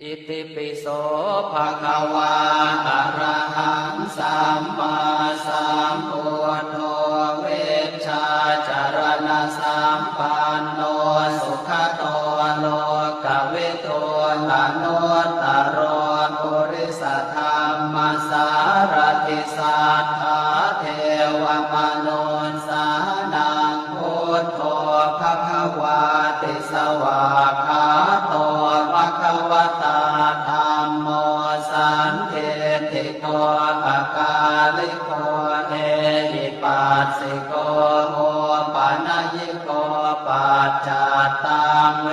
อิติปิโสภะคะวาอะระหังสัมมาสัมพุทโธเวชชาจารณะสัมปันโนสุขโตโลกวิทูอนุตตรปุริสธรรมสารติสัทธาเทวมนุสสานังพุทโธภะคะวาติสวากขาโตภะคะวตาธัมโมสันเทติโกอะกาลิโกเอหิปัสสิโกโอปะนะยิโกปัจจัตตังเว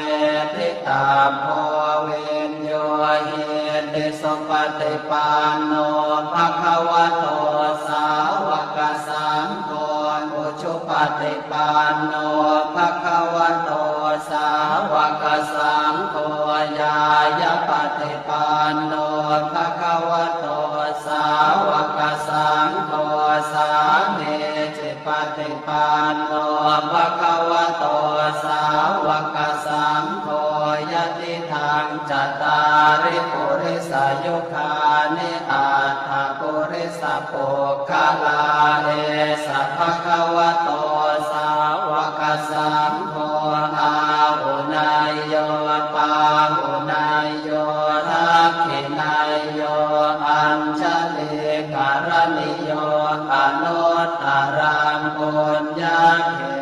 ทิตาโพเวนโยหิติสุปฏิปันโนภะคะวะโตสาวกสังโฆอุชุปฏิปันโนภะคะวะโตสาวกสังโฆญายปฏิปันโนภะคะวะโตสาวกสังโฆสามีจิปฏิปันโนภะคะวะโตสาวกสังโฆยะติทังจัตตาริปุริสยุคานิอัตถปุริสปุคคลาเอสัพพะคะวะโตสาวกสังโฆอาหุนายโยปาหุนายโยทักขินายโยอัญชลีการณิโยอนุตตรังปุญญาเข